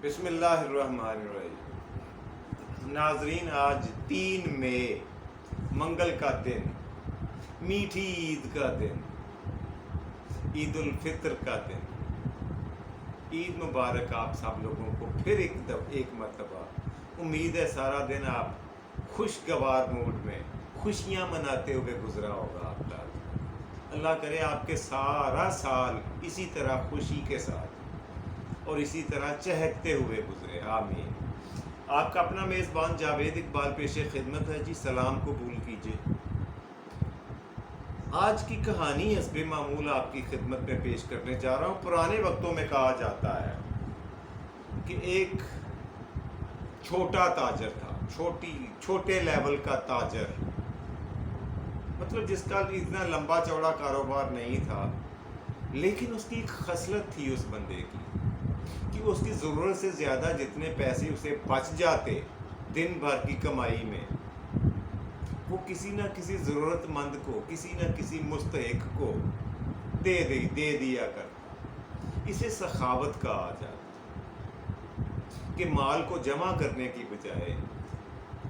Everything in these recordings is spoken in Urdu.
بسم اللہ الرحمن الرحیم۔ ناظرین، آج 3 مئی منگل کا دن، میٹھی عید کا دن، عید الفطر کا دن۔ عید مبارک آپ سب لوگوں کو پھر ایک مرتبہ۔ امید ہے سارا دن آپ خوشگوار موڈ میں خوشیاں مناتے ہوئے گزرا ہوگا آپ کا۔ اللہ کرے آپ کے سارا سال اسی طرح خوشی کے ساتھ اور اسی طرح چہکتے ہوئے گزرے، آمین۔ آپ کا اپنا میزبان جاوید اقبال پیش خدمت ہے جی، سلام قبول کیجیے۔ آج کی کہانی حسب معمول آپ کی خدمت میں پیش کرنے جا رہا ہوں۔ پرانے وقتوں میں کہا جاتا ہے کہ ایک چھوٹا تاجر تھا، چھوٹے لیول کا تاجر، مطلب جس کا اتنا لمبا چوڑا کاروبار نہیں تھا، لیکن اس کی ایک خصلت تھی اس بندے کی کہ اس کی ضرورت سے زیادہ جتنے پیسے اسے بچ جاتے دن بھر کی کمائی میں، وہ کسی نہ کسی ضرورت مند کو، کسی نہ کسی مستحق کو دے دیا کرتا۔ اسے سخاوت کہا جاتا کہ مال کو جمع کرنے کی بجائے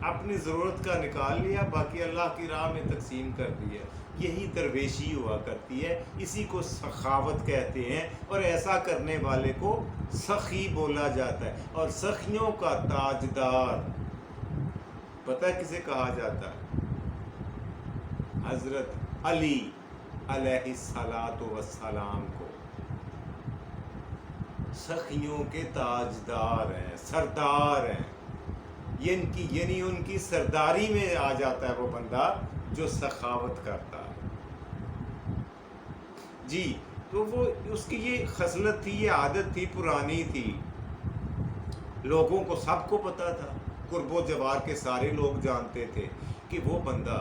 اپنی ضرورت کا نکال لیا، باقی اللہ کی راہ میں تقسیم کر دیا۔ یہی درویشی ہوا کرتی ہے، اسی کو سخاوت کہتے ہیں، اور ایسا کرنے والے کو سخی بولا جاتا ہے۔ اور سخیوں کا تاجدار پتہ ہے کسے کہا جاتا ہے؟ حضرت علی علیہ السلام کو سخیوں کے تاجدار ہیں، سردار ہیں، یعنی ان کی سرداری میں آ جاتا ہے وہ بندہ جو سخاوت کرتا ہے جی۔ تو وہ اس کی یہ خصلت تھی، یہ عادت تھی، پرانی تھی، لوگوں کو سب کو پتا تھا، قرب و جوار کے سارے لوگ جانتے تھے کہ وہ بندہ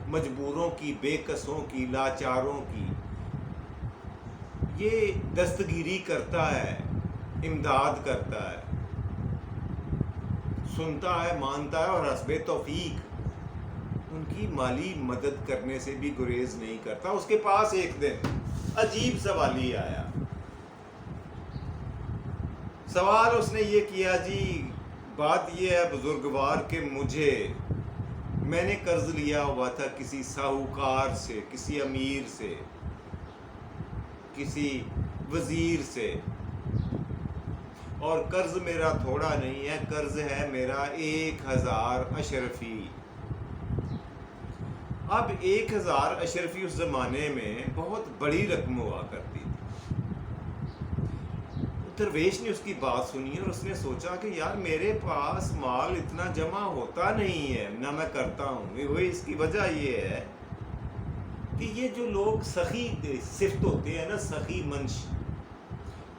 مجبوروں کی، بے کسوں کی، لاچاروں کی یہ دستگیری کرتا ہے، امداد کرتا ہے، سنتا ہے، مانتا ہے، اور حسب توفیق ان کی مالی مدد کرنے سے بھی گریز نہیں کرتا۔ اس کے پاس ایک دن عجیب سوالی آیا۔ سوال اس نے یہ کیا، جی بات یہ ہے بزرگوار کہ میں نے قرض لیا ہوا تھا کسی ساہوکار سے، کسی امیر سے، کسی وزیر سے، اور قرض میرا تھوڑا نہیں ہے، قرض ہے میرا 1000 اشرفی۔ اب 1000 اشرفی اس زمانے میں بہت بڑی رقم ہوا کرتی تھی۔ درویش نے اس کی بات سنی اور اس نے سوچا کہ یار میرے پاس مال اتنا جمع ہوتا نہیں ہے، نہ میں کرتا ہوں۔ اس کی وجہ یہ ہے کہ یہ جو لوگ سخی صفت ہوتے ہیں نا، سخی منش،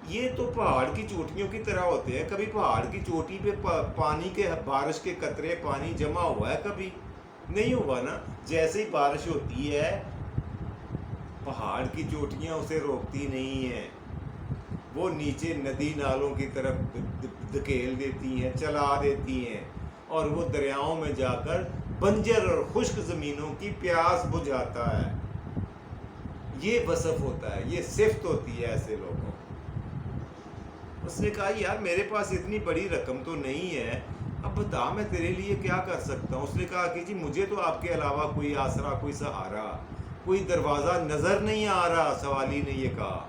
یہ تو پہاڑ کی چوٹیوں کی طرح ہوتے ہیں۔ کبھی پہاڑ کی چوٹی پہ پانی کے، بارش کے قطرے، پانی جمع ہوا ہے؟ کبھی نہیں ہوا نا۔ جیسے ہی بارش ہوتی ہے پہاڑ کی چوٹیاں اسے روکتی نہیں ہیں، وہ نیچے ندی نالوں کی طرف دھکیل دیتی ہیں، چلا دیتی ہیں، اور وہ دریاؤں میں جا کر بنجر اور خشک زمینوں کی پیاس بجھاتا ہے۔ یہ وصف ہوتا ہے، یہ صفت ہوتی ہے ایسے لوگوں۔ اس نے کہا یار میرے پاس اتنی بڑی رقم تو نہیں ہے، اب بتا میں تیرے لیے کیا کر سکتا ہوں۔ اس نے کہا کہ جی مجھے تو آپ کے علاوہ کوئی آسرا، کوئی سہارا، کوئی دروازہ نظر نہیں آ رہا۔ سوالی نے یہ کہا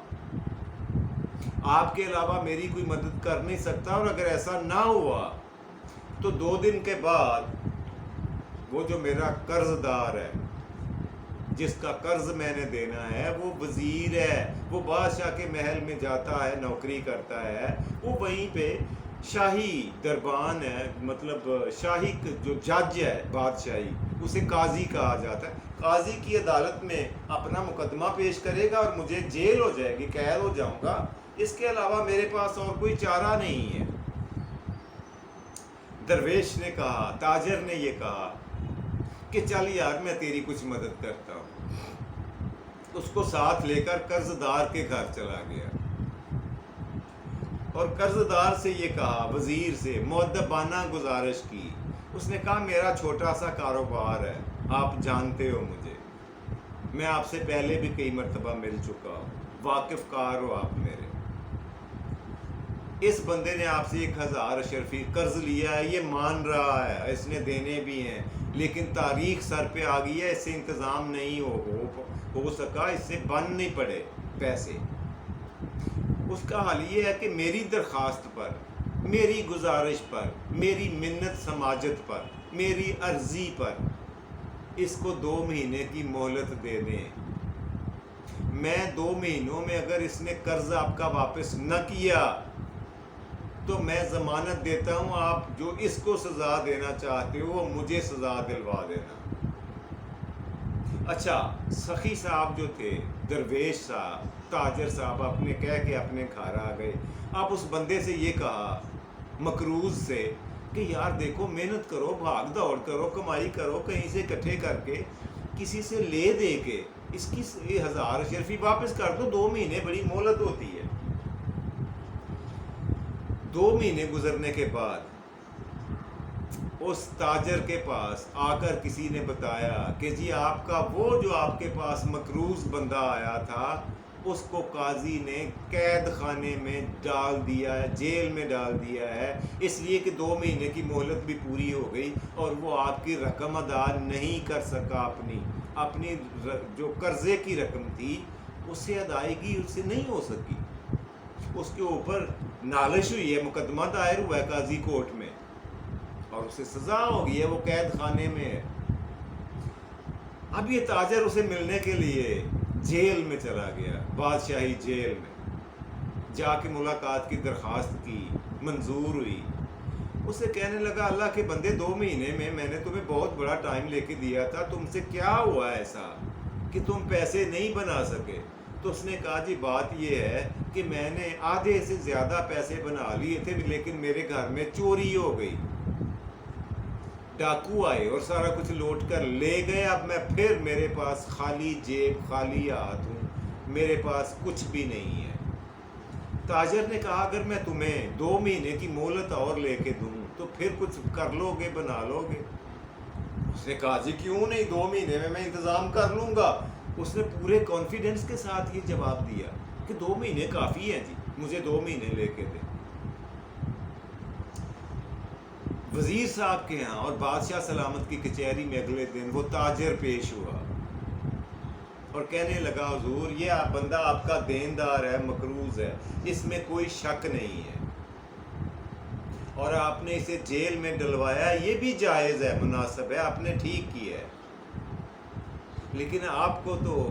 آپ کے علاوہ میری کوئی مدد کر نہیں سکتا، اور اگر ایسا نہ ہوا تو 2 دن کے بعد وہ جو میرا قرض دار ہے، جس کا قرض میں نے دینا ہے، وہ وزیر ہے، وہ بادشاہ کے محل میں جاتا ہے، نوکری کرتا ہے، وہ وہیں پہ شاہی دربان ہے، مطلب شاہی جو جج ہے بادشاہی، اسے قاضی کہا جاتا ہے، قاضی کی عدالت میں اپنا مقدمہ پیش کرے گا اور مجھے جیل ہو جائے گی، قید ہو جاؤں گا، اس کے علاوہ میرے پاس اور کوئی چارہ نہیں ہے۔ درویش نے کہا، تاجر نے یہ کہا کہ چل یار میں تیری کچھ مدد کرتا ہوں۔ اس کو ساتھ لے کر قرض دار کے گھر چلا گیا اور قرض دار سے یہ کہا، وزیر سے مؤدبانہ گزارش کی۔ اس نے کہا میرا چھوٹا سا کاروبار ہے، آپ جانتے ہو مجھے، میں آپ سے پہلے بھی کئی مرتبہ مل چکا ہوں، واقف کار ہو آپ میرے۔ اس بندے نے آپ سے 1000 اشرفی قرض لیا ہے، یہ مان رہا ہے اس نے دینے بھی ہیں، لیکن تاریخ سر پہ آ گئی ہے، اس سے انتظام نہیں ہو سکا، اس سے بن نہیں پڑے پیسے۔ اس کا حل یہ ہے کہ میری درخواست پر، میری گزارش پر، میری منت سماجت پر، میری عرضی پر اس کو 2 مہینے کی مہلت دے دیں۔ میں 2 مہینوں میں اگر اس نے قرض آپ کا واپس نہ کیا تو میں ضمانت دیتا ہوں آپ جو اس کو سزا دینا چاہتے ہو وہ مجھے سزا دلوا دینا۔ اچھا، سخی صاحب جو تھے، درویش صاحب، تاجر صاحب اپنے کہہ کے اپنے گھر آ گئے۔ اب اس بندے سے یہ کہا، مقروض سے، کہ یار دیکھو محنت کرو، بھاگ دوڑ کرو، کمائی کرو، کہیں سے اکٹھے کر کے کسی سے لے دے کے اس کی 1000 اشرفی واپس کر دو، 2 مہینے بڑی مہلت ہوتی ہے۔ 2 مہینے گزرنے کے بعد اس تاجر کے پاس آ کر کسی نے بتایا کہ جی آپ کا وہ جو آپ کے پاس مقروض بندہ آیا تھا اس کو قاضی نے قید خانے میں ڈال دیا ہے، جیل میں ڈال دیا ہے، اس لیے کہ 2 مہینے کی مہلت بھی پوری ہو گئی اور وہ آپ کی رقم ادا نہیں کر سکا، اپنی جو قرضے کی رقم تھی اس سے ادائیگی اس سے نہیں ہو سکی، اس کے اوپر نالش ہوئی ہے، مقدمہ دائر ہوا ہے قاضی کورٹ میں اور اسے سزا ہو گئی ہے، وہ قید خانے میں ہے۔ اب یہ تاجر اسے ملنے کے لیے جیل میں چلا گیا، بادشاہی جیل میں جا کے ملاقات کی درخواست کی، منظور ہوئی۔ اسے کہنے لگا اللہ کے بندے 2 مہینے میں نے تمہیں بہت بڑا ٹائم لے کے دیا تھا، تم سے کیا ہوا ایسا کہ تم پیسے نہیں بنا سکے؟ تو اس نے کہا جی بات یہ ہے کہ میں نے آدھے سے زیادہ پیسے بنا لیے تھے لیکن میرے گھر میں چوری ہو گئی، ڈاکو آئے اور سارا کچھ لوٹ کر لے گئے، اب میں پھر میرے پاس خالی جیب خالی ہاتھ ہوں، میرے پاس کچھ بھی نہیں ہے۔ تاجر نے کہا اگر میں تمہیں 2 مہینے کی مہلت اور لے کے دوں تو پھر کچھ کر لو گے، بنا لو گے؟ اس نے کہا جی کیوں نہیں، 2 مہینے میں انتظام کر لوں گا۔ اس نے پورے کانفیڈنس کے ساتھ یہ جواب دیا کہ 2 مہینے کافی ہیں جی، مجھے 2 مہینے لے کے دیں۔ وزیر صاحب کے ہاں اور بادشاہ سلامت کی کچہری میں اگلے دن وہ تاجر پیش ہوا اور کہنے لگا حضور یہ بندہ آپ کا دیندار ہے، مقروض ہے، اس میں کوئی شک نہیں ہے اور آپ نے اسے جیل میں ڈلوایا ہے، یہ بھی جائز ہے، مناسب ہے، آپ نے ٹھیک کیا ہے، لیکن آپ کو تو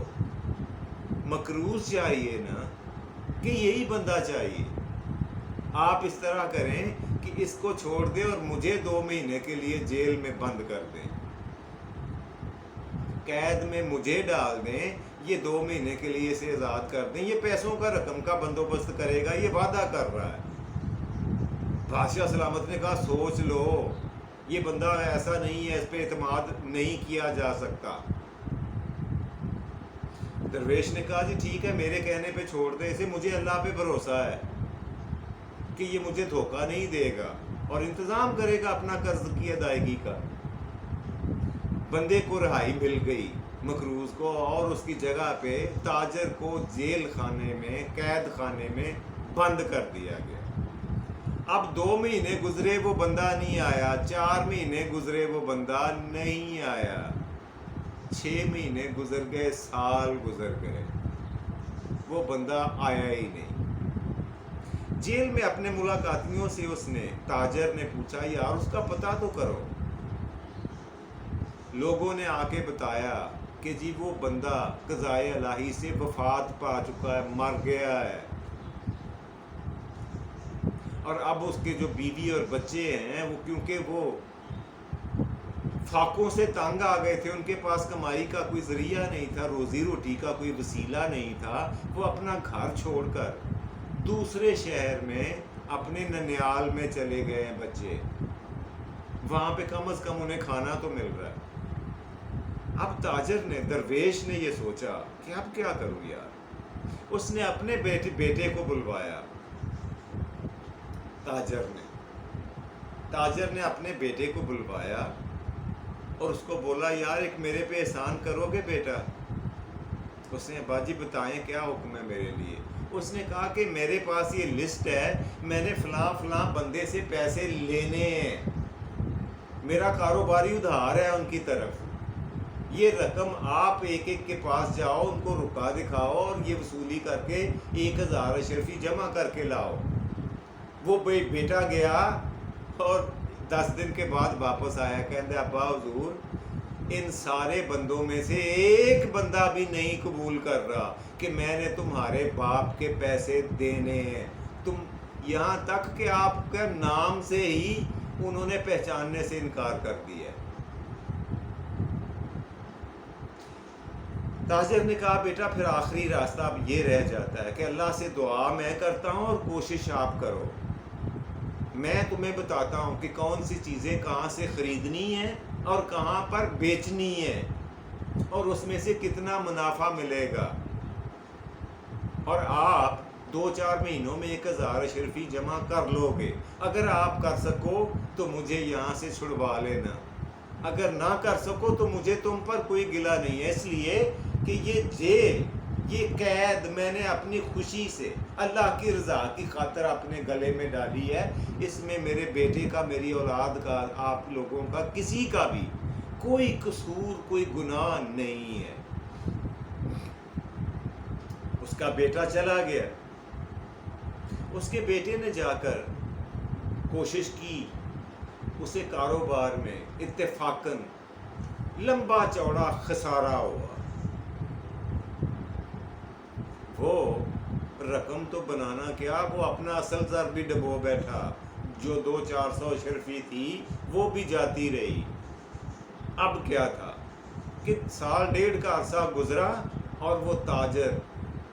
مقروض چاہیے نا، کہ یہی بندہ چاہیے۔ آپ اس طرح کریں کہ اس کو چھوڑ دیں اور مجھے 2 مہینے کے لیے جیل میں بند کر دیں، قید میں مجھے ڈال دیں، یہ 2 مہینے کے لیے اسے آزاد کر دیں، یہ پیسوں کا رقم کا بندوبست کرے گا، یہ وعدہ کر رہا ہے۔ بادشاہ سلامت نے کہا سوچ لو، یہ بندہ ایسا نہیں ہے، اس پہ اعتماد نہیں کیا جا سکتا۔ درویش نے کہا جی ٹھیک ہے، میرے کہنے پہ چھوڑ دیں اسے، مجھے اللہ پہ بھروسہ ہے کہ یہ مجھے دھوکہ نہیں دے گا اور انتظام کرے گا اپنا قرض کی ادائیگی کا۔ بندے کو رہائی مل گئی، مقروض کو، اور اس کی جگہ پہ تاجر کو جیل خانے میں، قید خانے میں بند کر دیا گیا۔ اب 2 مہینے گزرے وہ بندہ نہیں آیا، 4 مہینے گزرے وہ بندہ نہیں آیا، 6 مہینے گزر گئے، سال گزر گئے، وہ بندہ آیا ہی نہیں۔ جیل میں اپنے ملاقاتیوں سے اس نے، تاجر نے پوچھا یار اس کا پتہ تو کرو۔ لوگوں نے آ کے بتایا کہ جی وہ بندہ قضائے الہی سے وفات پا چکا ہے، مر گیا ہے، اور اب اس کے جو بیوی اور بچے ہیں وہ کیونکہ وہ فاقوں سے تنگ آ گئے تھے، ان کے پاس کمائی کا کوئی ذریعہ نہیں تھا، روزی روٹی کا کوئی وسیلہ نہیں تھا، وہ اپنا گھر چھوڑ کر دوسرے شہر میں اپنے ننیال میں چلے گئے ہیں بچے، وہاں پہ کم از کم انہیں کھانا تو مل رہا ہے۔ اب تاجر نے، درویش نے یہ سوچا کہ اب کیا کروں یار، اس نے اپنے بیٹے کو بلوایا، تاجر نے اپنے بیٹے کو بلوایا اور اس کو بولا یار ایک میرے پہ احسان کرو گے بیٹا؟ اس نے ابا جی بتائیں کیا حکم ہے میرے لیے؟ اس نے کہا کہ میرے پاس یہ لسٹ ہے، میں نے فلاں فلاں بندے سے پیسے لینے ہیں، میرا کاروباری ادھار ہے ان کی طرف، یہ رقم آپ ایک ایک کے پاس جاؤ، ان کو رکا دکھاؤ اور یہ وصولی کر کے 1000 اشرفی جمع کر کے لاؤ۔ وہ بیٹا گیا اور 10 دن کے بعد واپس آیا، کہتے ابا حضور ان سارے بندوں میں سے ایک بندہ بھی نہیں قبول کر رہا کہ میں نے تمہارے باپ کے پیسے دینے ہیں، تم یہاں تک کہ آپ کا نام سے ہی انہوں نے پہچاننے سے انکار کر دیا۔ تاجر نے کہا بیٹا پھر آخری راستہ اب یہ رہ جاتا ہے کہ اللہ سے دعا میں کرتا ہوں اور کوشش آپ کرو، میں تمہیں بتاتا ہوں کہ کون سی چیزیں کہاں سے خریدنی ہیں اور کہاں پر بیچنی ہے اور اس میں سے کتنا منافع ملے گا، اور آپ 2-4 مہینوں میں 1000 اشرفی جمع کر لو گے۔ اگر آپ کر سکو تو مجھے یہاں سے چھڑوا لینا، اگر نہ کر سکو تو مجھے تم پر کوئی گلہ نہیں ہے، اس لیے کہ یہ جیل، یہ قید میں نے اپنی خوشی سے اللہ کی رضا کی خاطر اپنے گلے میں ڈالی ہے، اس میں میرے بیٹے کا، میری اولاد کا، آپ لوگوں کا، کسی کا بھی کوئی قصور، کوئی گناہ نہیں ہے۔ اس کا بیٹا چلا گیا، اس کے بیٹے نے جا کر کوشش کی، اسے کاروبار میں اتفاقاً لمبا چوڑا خسارہ ہوا، وہ رقم تو بنانا کیا، وہ اپنا اصل زر بھی ڈبو بیٹھا، جو 200-400 اشرفی تھی وہ بھی جاتی رہی۔ اب کیا تھا کہ 1.5 کا عرصہ گزرا اور وہ تاجر،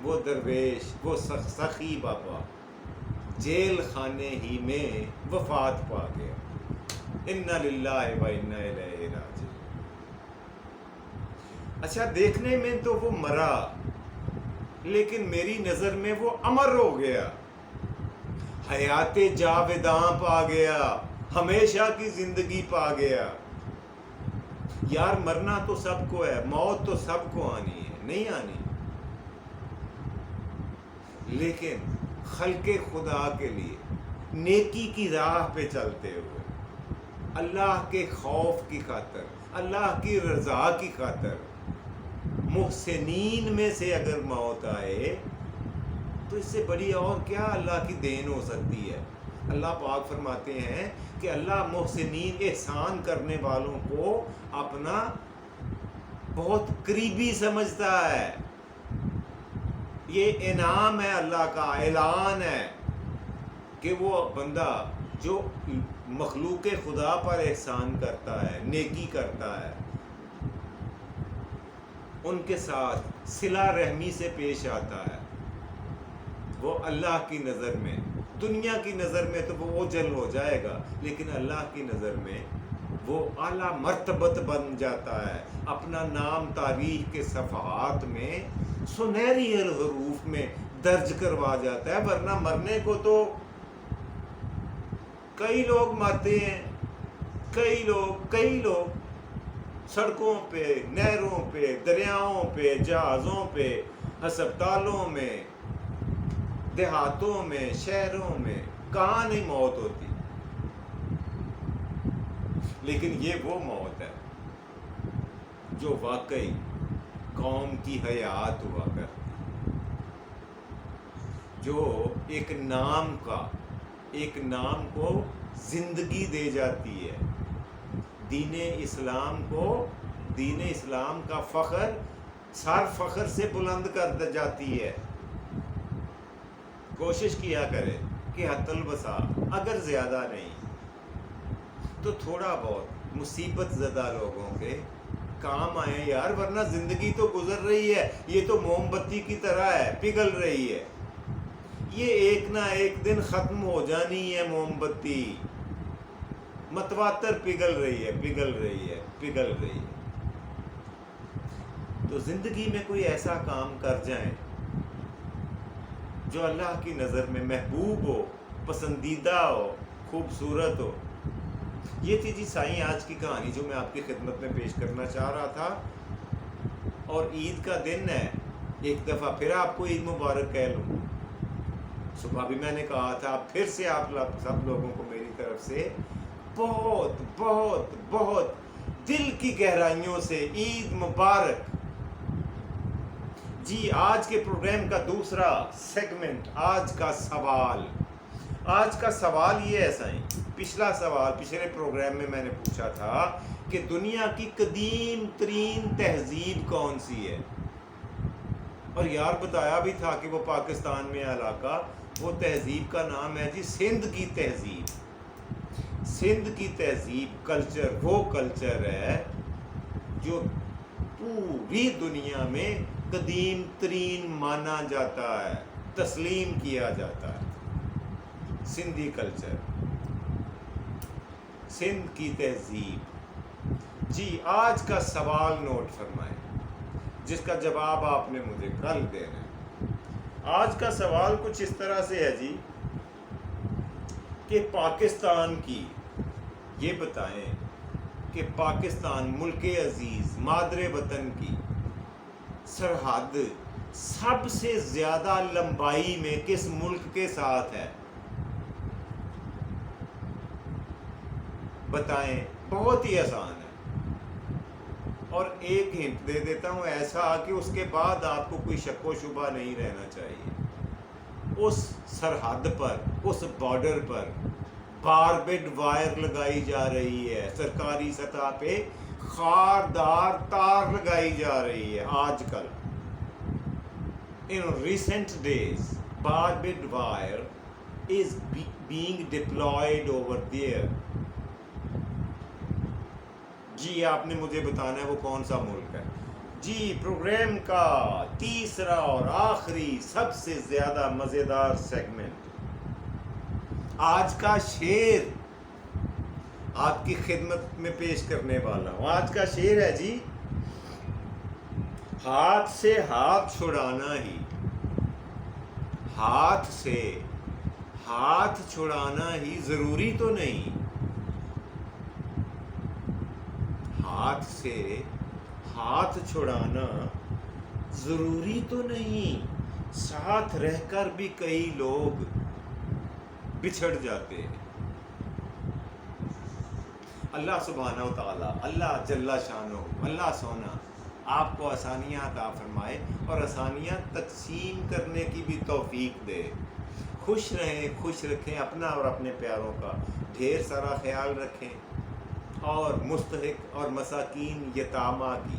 وہ درویش، وہ سخی بابا جیل خانے ہی میں وفات پا گیا۔ انا للہ و انا الیہ راجعون۔ اچھا دیکھنے میں تو وہ مرا، لیکن میری نظر میں وہ امر ہو گیا، حیات جاوداں پا گیا، ہمیشہ کی زندگی پا گیا۔ یار مرنا تو سب کو ہے، موت تو سب کو آنی ہے، نہیں آنی، لیکن خلق خدا کے لیے نیکی کی راہ پہ چلتے ہوئے، اللہ کے خوف کی خاطر، اللہ کی رضا کی خاطر، محسنین میں سے اگر موت آئے تو اس سے بڑی اور کیا اللہ کی دین ہو سکتی ہے۔ اللہ پاک فرماتے ہیں کہ اللہ محسنین، احسان کرنے والوں کو اپنا بہت قریبی سمجھتا ہے، یہ انعام ہے، اللہ کا اعلان ہے کہ وہ بندہ جو مخلوق خدا پر احسان کرتا ہے، نیکی کرتا ہے، ان کے ساتھ صلہ رحمی سے پیش آتا ہے، وہ اللہ کی نظر میں، دنیا کی نظر میں تو وہ اوجھل ہو جائے گا، لیکن اللہ کی نظر میں وہ اعلیٰ مرتبت بن جاتا ہے، اپنا نام تاریخ کے صفحات میں سنہری حروف میں درج کروا جاتا ہے۔ ورنہ مرنے کو تو کئی لوگ مرتے ہیں، کئی لوگ سڑکوں پہ، نہروں پہ، دریاؤں پہ، جہازوں پہ، ہسپتالوں میں، دیہاتوں میں، شہروں میں، کہاں نہیں موت ہوتی، لیکن یہ وہ موت ہے جو واقعی قوم کی حیات ہوا کرتی، جو ایک نام کو زندگی دے جاتی ہے، دین اسلام کو، دین اسلام کا فخر سر فخر سے بلند کر جاتی ہے۔ کوشش کیا کرے کہ حت الوسع، اگر زیادہ نہیں تو تھوڑا بہت مصیبت زدہ لوگوں کے کام آئیں یار، ورنہ زندگی تو گزر رہی ہے، یہ تو موم بتی کی طرح ہے، پگھل رہی ہے، یہ ایک نہ ایک دن ختم ہو جانی ہے، موم بتی متواتر پگھل رہی ہے۔ تو زندگی میں کوئی ایسا کام کر جائیں جو اللہ کی نظر میں محبوب ہو، پسندیدہ ہو، خوبصورت ہو۔ یہ تھی جی سائیں آج کی کہانی جو میں آپ کی خدمت میں پیش کرنا چاہ رہا تھا، اور عید کا دن ہے، ایک دفعہ پھر آپ کو عید مبارک کہہ لوں۔ صبح بھی میں نے کہا تھا، پھر سے آپ سب لوگوں کو میری طرف سے بہت بہت بہت دل کی گہرائیوں سے عید مبارک۔ جی آج کے پروگرام کا دوسرا سیگمنٹ، آج کا سوال یہ ہے سائیں، پچھلا سوال پچھلے پروگرام میں نے پوچھا تھا کہ دنیا کی قدیم ترین تہذیب کون سی ہے، اور یار بتایا بھی تھا کہ وہ پاکستان میں علاقہ، وہ تہذیب کا نام ہے جی سندھ کی تہذیب۔ سندھ کی تہذیب کلچر وہ کلچر ہے جو پوری دنیا میں قدیم ترین مانا جاتا ہے، تسلیم کیا جاتا ہے۔ سندھی کلچر، سندھ کی تہذیب۔ جی آج کا سوال نوٹ فرمائیں، جس کا جواب آپ نے مجھے کل دینا ہے۔ آج کا سوال کچھ اس طرح سے ہے جی کہ پاکستان کی، یہ بتائیں کہ پاکستان ملک عزیز مادر وطن کی سرحد سب سے زیادہ لمبائی میں کس ملک کے ساتھ ہے؟ بتائیں، بہت ہی آسان ہے، اور ایک ہنٹ دے دیتا ہوں ایسا کہ اس کے بعد آپ کو کوئی شک و شبہ نہیں رہنا چاہیے۔ اس سرحد پر، اس بارڈر پر باربڈ وائر لگائی جا رہی ہے، سرکاری سطح پہ خاردار تار لگائی جا رہی ہے آج کل۔ In recent days, barbed wire is being deployed over there. جی آپ نے مجھے بتانا ہے وہ کون سا ملک ہے۔ جی پروگرام کا تیسرا اور آخری سب سے زیادہ مزیدار سیگمنٹ، آج کا شعر آپ کی خدمت میں پیش کرنے والا ہوں۔ آج کا شعر ہے جی، ہاتھ سے ہاتھ چھڑانا ہی، ہاتھ سے ہاتھ چھڑانا ہی ضروری تو نہیں، ہاتھ سے ہاتھ چھڑانا ضروری تو نہیں، ساتھ رہ کر بھی کئی لوگ بچھڑ جاتے ہیں۔ اللہ سبحانہ و تعالیٰ، اللہ جل شانہ، اللہ سونا آپ کو آسانیاں عطا فرمائے اور آسانیاں تقسیم کرنے کی بھی توفیق دے۔ خوش رہیں، خوش رکھیں اپنا اور اپنے پیاروں کا، ڈھیر سارا خیال رکھیں، اور مستحق اور مساکین یتامہ کی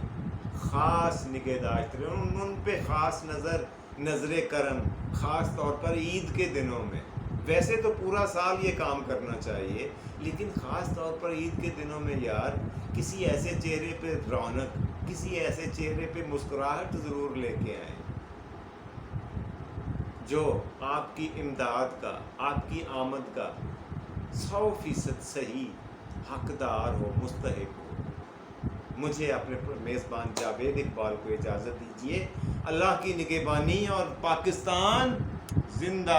خاص نگہداشت کریں، ان پہ خاص نظر کرم، خاص طور پر عید کے دنوں میں۔ ویسے تو پورا سال یہ کام کرنا چاہیے، لیکن خاص طور پر عید کے دنوں میں یار کسی ایسے چہرے پہ رونق، کسی ایسے چہرے پہ مسکراہٹ ضرور لے کے آئیں جو آپ کی امداد کا، آپ کی آمد کا 100% صحیح حقدار ہو، مستحق ہو۔ مجھے اپنے میزبان جاوید اقبال کو اجازت دیجیے۔ اللہ کی نگہبانی، اور پاکستان زندہ